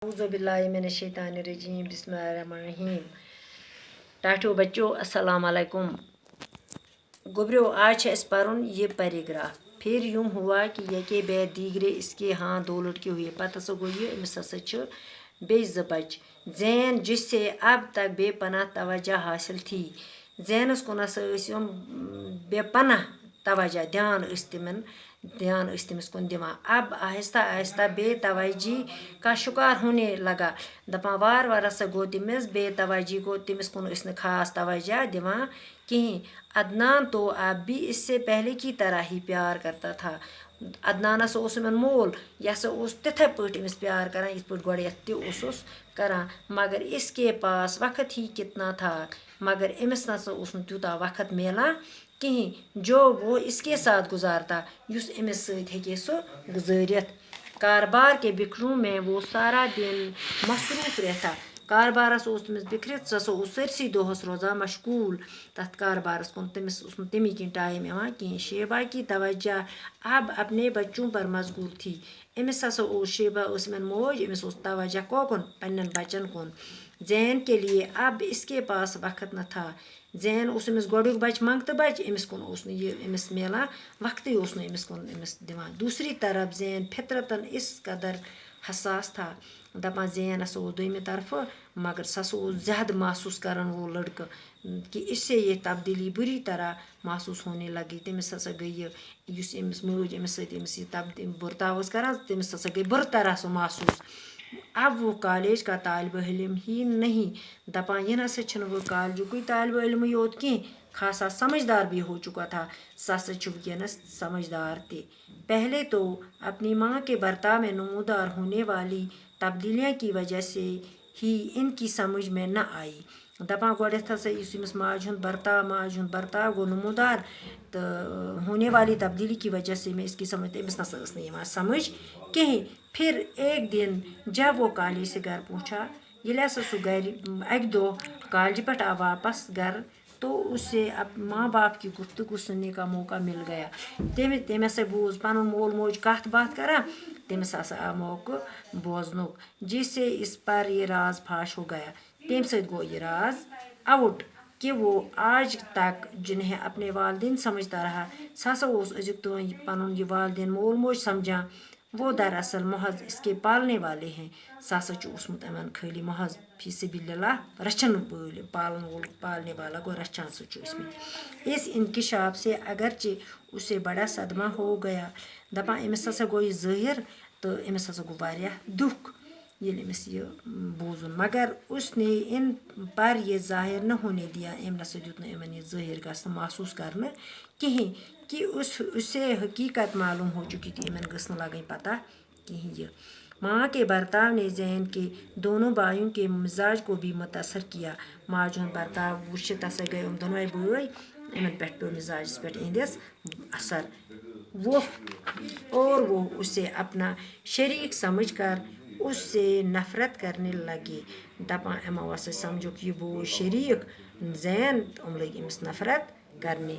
औज़ुबिल्लाहिमिनश्शैतानिर्रजीम बिस्मिल्लाहिर्रहमानिर्रहीम। टाठियों बच्चों अस्सलाम वालेकुम। गोबरियो आज है पढ़ुन ये पैराग्राफ। फिर यूं हुआ कि यके बैद दीगरे इसके हाँ दो लड़के हुए। पता सो गो ये अमिस बे बच जैन जिससे अब तक बेपनाह तवज्जो हासिल थी। जैनस कुनस बेपनाह तवज्जो ध्यान तमिस कुन दिवान। अब आहिस्ता आहिस्ता बेतवज्जी का शिकार होने लगा। दपान वार वार हसा गो तमिस बेतवज्जी गो तमिस कुन खास तवज्जो दिवान कहीं। अदनान तो अब भी इससे पहले की तरह ही प्यार करता था। अदनानस मोल यह तिथे पट अमिस प्यार कर इत पे गोड़ेथ करान, मगर इसके पास वक्त ही कितना था। मगर अमिस न त्यूता वक्त मिला कहीं जो वो इसके साथ गुजारता युस अमिस सके सो गुजारित। कारोबार के बिखरों में वो सारा दिन मसरूफ रहता। कारोबारस तमिस बिखरित सो सरसी दोहस रोजान मशगूल तथ कारोबारस कुन तमिस तमी किन टाइम इवान कहीं। शेबा की तवज्जो अब अपने बच्चों पर मजबूर थी। अमिस शेबा मोज अमिस तवज्जो कोकुन पन्न बच्चन कुन। जैन के लिए अब इसके पास वक्त न था। जैन अमिस गोडुक बच मंगत बच अमिस कुन अमिस मिलान वक्त अमिस कुन दिवान। दूसरी तरफ जैन फितरतन इस कदर हसास था। दपान जैनस दोयमी तरफ मगर ज़्यादा महसूस करन वो लड़का कि इससे ये तब्दीली बुरी तरह महसूस होने लगी। तमिस गई युस अमिस मोज अमिस बर्ताव करान तमिस गई बुरी तरह सो महसूस। अब वो कॉलेज का तालिब इल्म ही नहीं। दपान यह वो कॉलेज तालिब इल्म योत कहीं खासा समझदार भी हो चुका था। वनस समझदार थे। पहले तो अपनी माँ के बर्ताव में नमूदार होने वाली तब्दीलियों की वजह से ही इनकी समझ में न आई। दपान गोडथ अमिस माज बर्ताव गो नमूदार तो होने वाली तब्दीली की वजह से मैं इसकी समझ अमिस समझ कहीं। फिर एक दिन जब वो कॉलेज से घर पहुँचा, ये सह घर अक दो कॉलेज पे आ वापस घर तो उससे अब माँ बाप की गुफ्तगू सुनने का मौका मिल गया। तमिस बूझ पन मोल मोज कथ बात करान तमिस आ मौका बोजनुक जिससे इस पर ये राज फाश हो गया। तम सत गो ये राज आउट कि वो आज तक जिन्हें अपने वालिदैन समझता रहा अजुक तो पन ये वालिदैन मोल मोज समझान वो दरअसल महज इसके पालने वाले हैं। अमन खाली महज फीसबिल्लाह रचन पालने वाला गो रचान इस इंकिशाफ से अगरचे उसे बड़ा सदमा हो गया। दपान अमिस गो ये ज़ाहिर तो अमिस गो वारिया दुख ये अमिस ये बूझुन, मगर उसने इन पर ये ज़ाहिर न होने दिया। दुत इमन ये ज़ाहिर गसन महसूस करने कहीं कि उसे हकीकत मालूम हो चुकी थी। इमन गसन लगन पता कहीं। ये माँ के बर्ताव ने जैन के दोनों भाइयों के मिजाज को भी मुतासर किया। माज हुंद बर्ताव वुचित गए दोनों भाई इमन पे पे मिजाज पे इहंदिस असर। वो उसे अपना शरीक समझकर उससे नफरत करने लगे। दपान इमो समझो कि वो शरीक जैन लगे अमिस नफरत करने।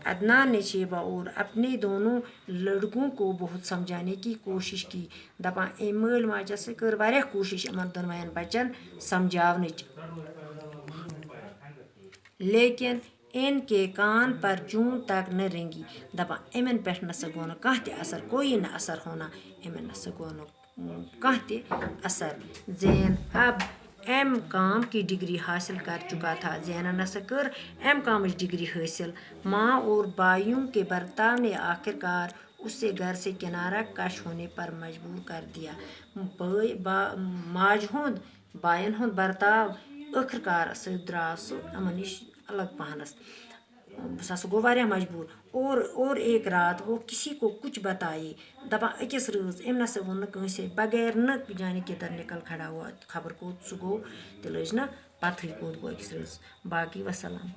अदनान ने शेबा और अपने दोनों लड़कों को बहुत समझाने की कोशिश की। दपान मल माजस कर वारिया कोशिश इमन दोनवन बच्चन समझावनच, लेकिन इनके कान पर जूं तक न रेंगी। दपान इमन पे गो कह असर कोई न असर होना इमन गो कह असर। जैन अब M.Com की डिग्री हासिल कर चुका था। जैन कर M.Com डिग्री हासिल। माँ और भाइयों के बर्ताव ने आखिरकार उसे घर से किनारा कश होने पर मजबूर कर दिया। माज हुंद बायन हुंद बर्ताव आखिरकार द्राव सह अमन नश अलग पहनस। गो वारिया मजबूर और एक रात वो किसी को कुछ बताए। दपान अकिस रज अम वोन कंसे बगैर न जाने किधर निकल खड़ा हुआ खबर को सह गो तिल न पथ कोत गो अकिस रज। बाकी वसलाम।